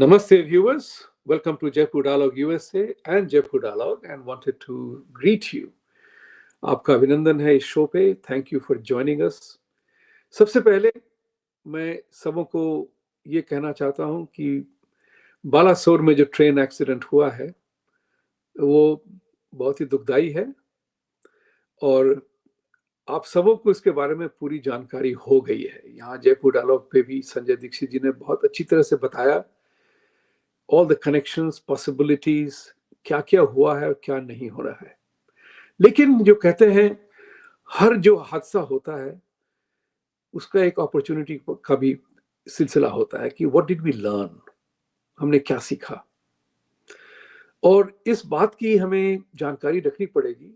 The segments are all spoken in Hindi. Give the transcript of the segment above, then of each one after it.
Namaste, viewers. Welcome to Jaipur Dialogue USA and Jaipur Dialogue, and wanted to greet you. आपका अभिनंदन है इस शो पे. Thank you for joining us. सबसे पहले मैं सबों को ये कहना चाहता हूँ कि बालासोर में जो ट्रेन एक्सीडेंट हुआ है वो बहुत ही दुखदाई है, और आप सबों को इसके बारे में पूरी जानकारी हो गई है. यहाँ जयपुर डायलॉग पे भी संजय दीक्षित जी ने बहुत अच्छी तरह से बताया ऑल द कनेक्शंस, पॉसिबिलिटीज, क्या क्या हुआ है और क्या नहीं हो रहा है. लेकिन जो कहते हैं हर जो हादसा होता है उसका एक अपॉर्चुनिटी का भी सिलसिला होता है कि व्हाट डिड वी लर्न, हमने क्या सीखा. और इस बात की हमें जानकारी रखनी पड़ेगी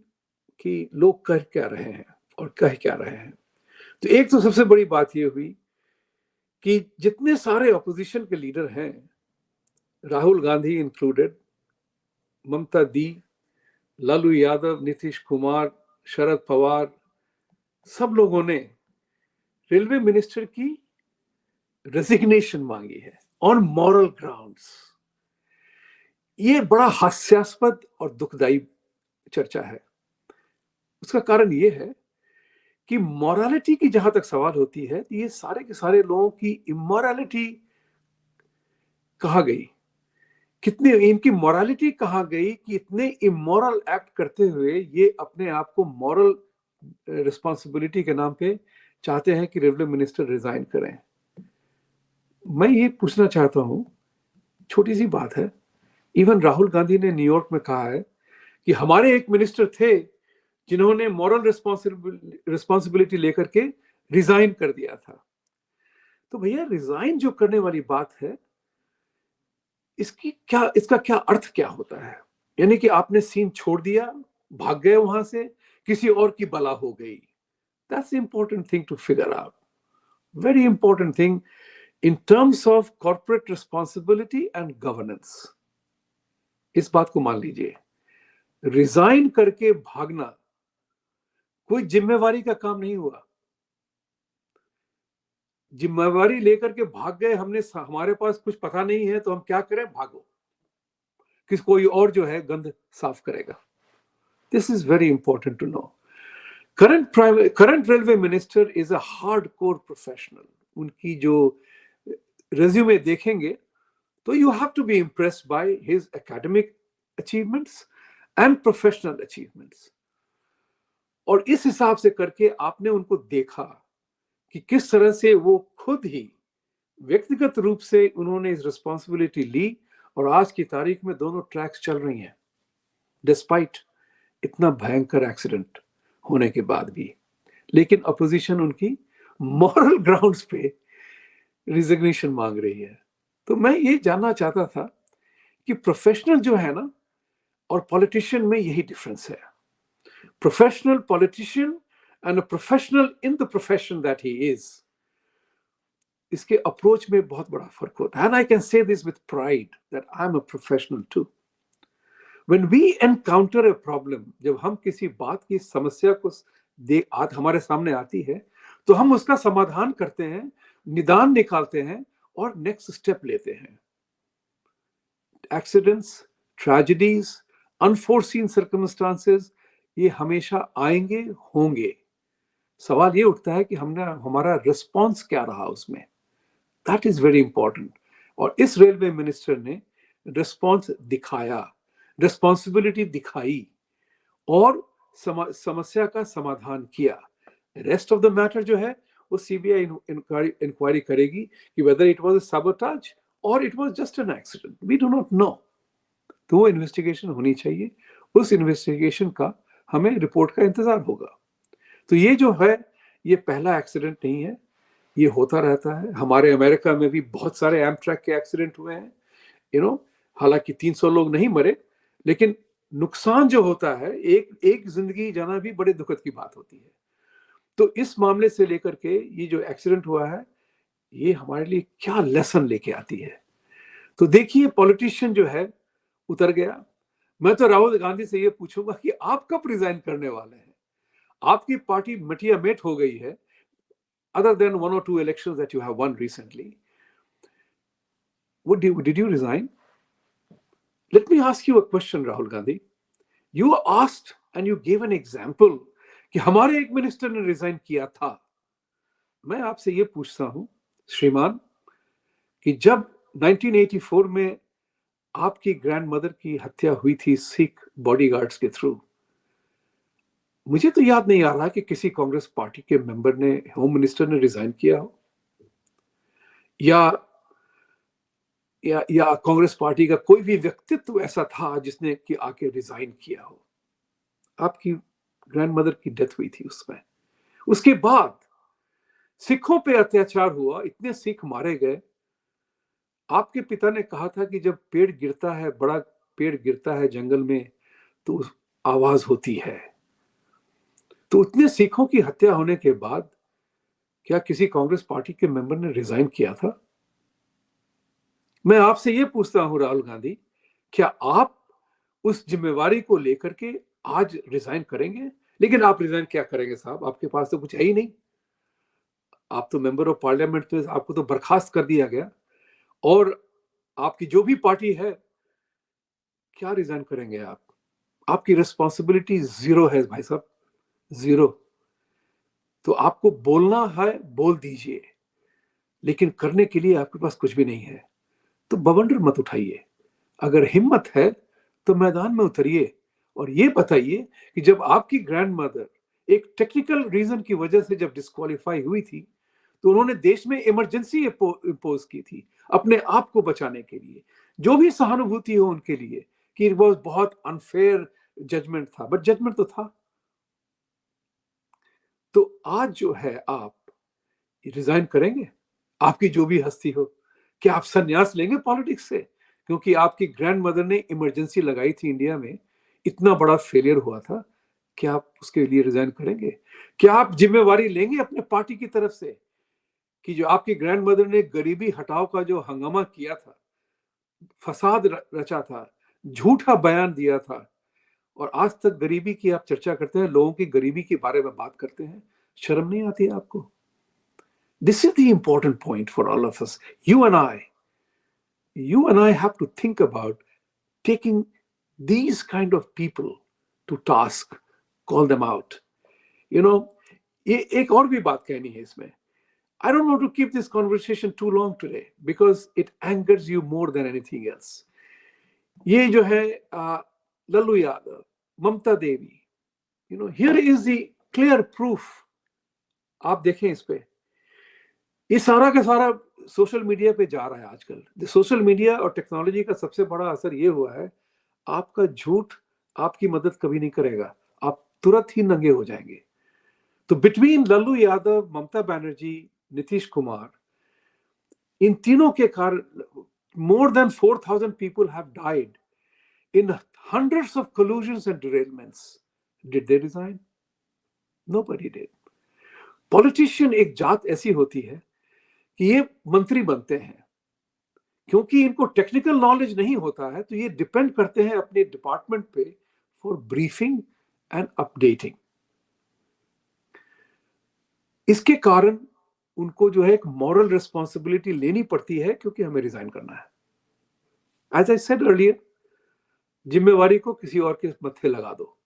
कि लोग कह क्या रहे हैं और कह क्या रहे हैं. तो एक तो सबसे बड़ी बात ये हुई कि जितने सारे अपोजिशन के लीडर हैं, राहुल गांधी इंक्लूडेड, ममता दी, लालू यादव, नीतीश कुमार, शरद पवार, सब लोगों ने रेलवे मिनिस्टर की रेजिग्नेशन मांगी है ऑन मॉरल ग्राउंड्स. ये बड़ा हास्यास्पद और दुखदाई चर्चा है. उसका कारण ये है कि मॉरालिटी की जहां तक सवाल होती है, तो ये सारे के सारे लोगों की इमोरालिटी कहाँ गई, कितनी इनकी मॉरालिटी कहाँ गई कि इतने इमोरल एक्ट करते हुए ये अपने आप को मॉरल रिस्पॉन्सिबिलिटी के नाम पे चाहते हैं कि रेलवे मिनिस्टर रिजाइन करें. मैं ये पूछना चाहता हूं, छोटी सी बात है, इवन राहुल गांधी ने न्यूयॉर्क में कहा है कि हमारे एक मिनिस्टर थे जिन्होंने मॉरल रिस्पॉन्सिबिलिटी लेकर के रिजाइन कर दिया था. तो भैया रिजाइन जो करने वाली बात है, इसका क्या अर्थ क्या होता है? यानी कि आपने सीन छोड़ दिया, भाग गए वहां से, किसी और की बला हो गई. That's important thing to figure out, very important thing in terms of corporate responsibility and governance. इस बात को मान लीजिए, रिजाइन करके भागना कोई जिम्मेवारी का काम नहीं हुआ. जिम्मेवारी लेकर के भाग गए, हमारे पास कुछ पता नहीं है तो हम क्या करें, भागो, किस कोई और जो है गंद साफ करेगा. This is very important to know. Current railway minister is a hardcore professional. उनकी जो रेज्यूमे देखेंगे तो you have to be impressed by his academic achievements and professional achievements. और इस हिसाब से करके आपने उनको देखा कि किस तरह से वो खुद ही व्यक्तिगत रूप से उन्होंने इस रिस्पॉन्सिबिलिटी ली, और आज की तारीख में दोनों ट्रैक्स चल रही हैं डिस्पाइट इतना भयंकर एक्सीडेंट होने के बाद भी. लेकिन अपोजिशन उनकी मॉरल ग्राउंड्स पे रिजिग्नेशन मांग रही है. तो मैं ये जानना चाहता था कि प्रोफेशनल जो है ना और पॉलिटिशियन में यही डिफरेंस है. Professional politician and a professional in the profession that he is, इसके अप्रोच में बहुत बड़ा फर्क होता है. And I can say this with pride that I am a professional too. When we encounter a problem, जब हम किसी बात की समस्या को हमारे सामने आती है तो हम उसका समाधान करते हैं, निदान निकालते हैं और नेक्स्ट स्टेप लेते हैं. एक्सीडेंट्स, ट्रेजेडीज, अनफोर्सीन सर्कमस्टांसेस, ये हमेशा आएंगे, होंगे. सवाल ये उठता है कि हमारा रिस्पॉन्स क्या रहा उसमें. That is very important. और इस रेलवे मिनिस्टर ने रिस्पॉन्स दिखाया, रिस्पॉन्सिबिलिटी दिखाई और समस्या का समाधान किया. रेस्ट ऑफ द मैटर जो है वो सीबीआई इंक्वायरी करेगी कि whether it was a sabotage और it was just an accident. We do not know. तो वो इन्वेस्टिगेशन होनी चाहिए. उस इन्वेस्टिगेशन का हमें रिपोर्ट का इंतजार होगा. तो ये जो है ये पहला एक्सीडेंट नहीं है, ये होता रहता है. हमारे अमेरिका में भी बहुत सारे एमट्रैक के एक्सीडेंट हुए हैं, हालांकि 300 लोग नहीं मरे, लेकिन नुकसान जो होता है, एक जिंदगी जाना भी बड़े दुखद की बात होती है. तो इस मामले से लेकर के ये जो एक्सीडेंट हुआ है, ये हमारे लिए क्या लेसन लेके आती है. तो देखिए, पॉलिटिशियन जो है उतर गया. मैं तो राहुल गांधी से ये पूछूंगा कि आप कब रिजाइन करने वाले हैं? आपकी पार्टी मटिया मेट हो गई है, other than 1 or 2 elections that you have won recently. Did you resign? Let me ask you a question, Rahul Gandhi. You asked and you gave an example कि हमारे एक मिनिस्टर ने रिजाइन किया था. मैं आपसे ये पूछता हूं श्रीमान कि जब 1984 में आपकी ग्रैंडमदर की हत्या हुई थी सिख बॉडीगार्ड्स के थ्रू, मुझे तो याद नहीं आ रहा कि किसी कांग्रेस पार्टी के मेंबर ने, होम मिनिस्टर ने रिजाइन किया हो, या कांग्रेस पार्टी का कोई भी व्यक्तित्व ऐसा था जिसने कि आके रिजाइन किया हो. आपकी ग्रैंडमदर की डेथ हुई थी उसमें. उसके बाद सिखों पे अत्याचार हुआ, इतने सिख मारे गए. आपके पिता ने कहा था कि जब पेड़ गिरता है, बड़ा पेड़ गिरता है जंगल में, तो आवाज होती है. तो इतने सिखों की हत्या होने के बाद क्या किसी कांग्रेस पार्टी के मेंबर ने रिजाइन किया था? मैं आपसे ये पूछता हूं राहुल गांधी, क्या आप उस जिम्मेवारी को लेकर के आज रिजाइन करेंगे? लेकिन आप रिजाइन क्या करेंगे साहब, आपके पास तो कुछ है ही नहीं. आप तो मेंबर ऑफ पार्लियामेंट थे, आपको तो बर्खास्त कर दिया गया. और आपकी जो भी पार्टी है, क्या रिजाइन करेंगे आप? आपकी रिस्पॉन्सिबिलिटी जीरो है भाई साहब, जीरो. तो आपको बोलना है, बोल दीजिए, लेकिन करने के लिए आपके पास कुछ भी नहीं है. तो बवंडर मत उठाइए. अगर हिम्मत है तो मैदान में उतरिए और ये बताइए कि जब आपकी ग्रैंडमदर एक टेक्निकल रीजन की वजह से जब डिस्क्वालीफाई हुई थी, तो उन्होंने देश में इमरजेंसी इंपोज की थी अपने आप को बचाने के लिए. जो भी सहानुभूति हो उनके लिए कि वो बहुत अनफेयर जजमेंट था, बट जजमेंट तो था. तो आज जो है आप रिजाइन करेंगे, आपकी जो भी हस्ती हो? क्या आप संन्यास लेंगे पॉलिटिक्स से क्योंकि आपकी ग्रैंडमदर ने इमरजेंसी लगाई थी इंडिया में, इतना बड़ा फेलियर हुआ था? क्या आप उसके लिए रिजाइन करेंगे? क्या आप जिम्मेवारी लेंगे अपने पार्टी की तरफ से कि जो आपकी ग्रैंडमदर ने गरीबी हटाओ का जो हंगामा किया था, फसाद रचा था, झूठा बयान दिया था, और आज तक गरीबी की आप चर्चा करते हैं, लोगों की गरीबी के बारे में बात करते हैं, शर्म नहीं आती है आपको? This is the important point for all of us. You and I have to think about taking these kind of people to task, call them out. You know, एक और भी बात कहनी है इसमें. I don't want to keep this conversation too long today because it angers you more than anything else. ये जो है लल्लू यादव, ममता देवी, here is the clear proof. आप देखें इस पे, ये सारा का सारा सोशल मीडिया पे जा रहा है आजकल. सोशल मीडिया और टेक्नोलॉजी का सबसे बड़ा असर ये हुआ है, आपका झूठ आपकी मदद कभी नहीं करेगा, आप तुरंत ही नंगे हो जाएंगे. तो बिटवीन लल्लू यादव, ममता बनर्जी, नीतीश कुमार, इन तीनों के कारण more than 4,000 people have died in hundreds of collusions and derailments. Did they resign? Nobody did. Politician एक जात ऐसी होती है कि ये मंत्री बनते हैं क्योंकि इनको टेक्निकल नॉलेज नहीं होता है, तो ये डिपेंड करते हैं अपने डिपार्टमेंट पे फॉर ब्रीफिंग एंड अपडेटिंग. इसके कारण उनको जो है एक मॉरल रिस्पॉन्सिबिलिटी लेनी पड़ती है क्योंकि हमें रिजाइन करना है. एज आई सेड अर्लियर, जिम्मेवारी को किसी और के मत्थे लगा दो,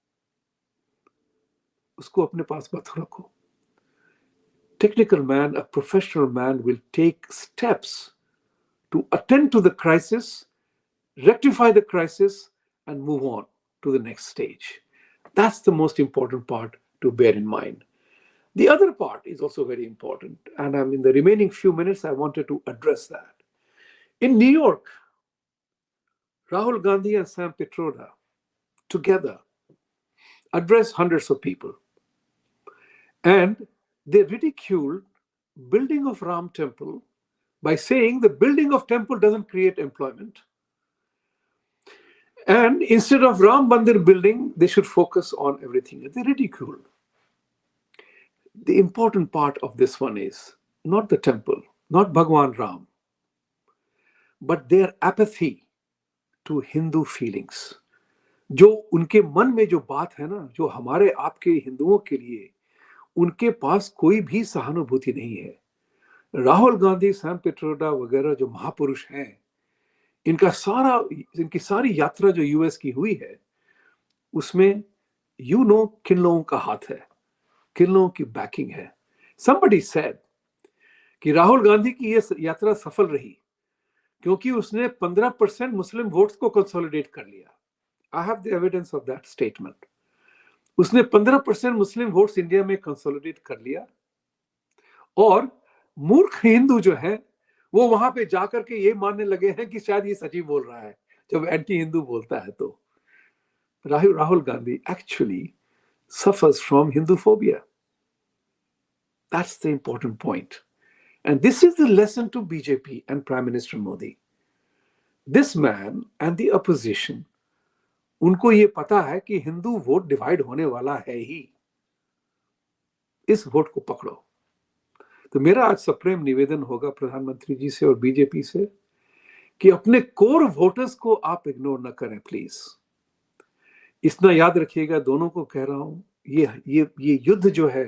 उसको अपने पास मत रखो. Technical man, a professional man will take steps to attend to the crisis, rectify the crisis, and move on to the next stage. That's the most important part to bear in mind. The other part is also very important, and in the remaining few minutes, I wanted to address that. In New York, Rahul Gandhi and Sam Pitroda together addressed hundreds of people, and they ridiculed building of Ram temple by saying the building of temple doesn't create employment. And instead of Ram Mandir building, they should focus on everything. They ridiculed. The important part of this one is not the temple, not Bhagwan Ram, but their apathy to Hindu feelings. जो उनके मन में जो बात है ना, जो हमारे आपके हिंदुओं के लिए, उनके पास कोई भी सहानुभूति नहीं है. राहुल गांधी, सैम पिट्रोडा वगैरह जो महापुरुष हैं, इनकी सारी यात्रा जो यूएस की हुई है, उसमें किन लोगों का हाथ है, किन लोगों की बैकिंग है। somebody said कि राहुल गांधी की ये यात्रा सफल रही क्योंकि उसने 15% मुस्लिम वोट्स को कंसोलिडेट कर लिया। I have the evidence of that statement. उसने 15% मुस्लिम वोट्स इंडिया में कंसोलिडेट कर लिया, और मूर्ख हिंदू जो है वो वहां पे जाकर के ये मानने लगे हैं कि शायद ये सची बोल रहा है जब एंटी हिंदू बोलता है। तो Rahul Gandhi actually suffers from Hinduphobia. That's the important point. And this is the lesson to BJP and Prime Minister Modi. This man and the opposition, उनको ये पता है कि हिंदू वोट डिवाइड होने वाला है ही, इस वोट को पकड़ो। तो मेरा आज सप्रेम निवेदन होगा प्रधानमंत्री जी से और बीजेपी से कि अपने कोर वोटर्स को आप इग्नोर न करें प्लीज। इतना याद रखिएगा, दोनों को कह रहा हूं, ये युद्ध जो है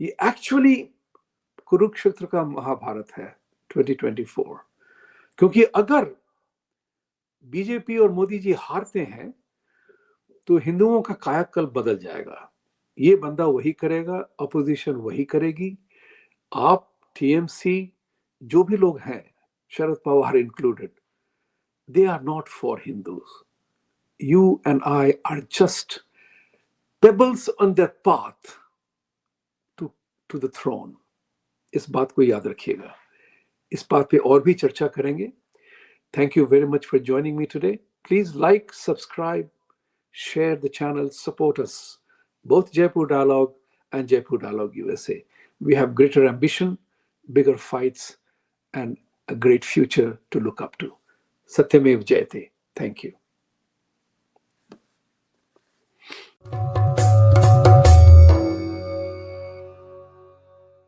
ये एक्चुअली कुरुक्षेत्र का महाभारत है 2024। क्योंकि अगर बीजेपी और मोदी जी हारते हैं तो हिंदुओं का कायाकल्प बदल जाएगा। ये बंदा वही करेगा, अपोजिशन वही करेगी। आप टीएमसी जो भी लोग हैं, Sharad Pawar included, they are not for Hindus. You and I are just pebbles on their path to the throne. इस बात को याद रखिएगा। इस बात पे और भी चर्चा करेंगे। Thank you very much for joining me today. Please like, subscribe, share the channel, support us, both Jaipur Dialogue and Jaipur Dialogue USA. We have greater ambition, bigger fights, and a great future to look up to. Satyamev Jayate. Thank you.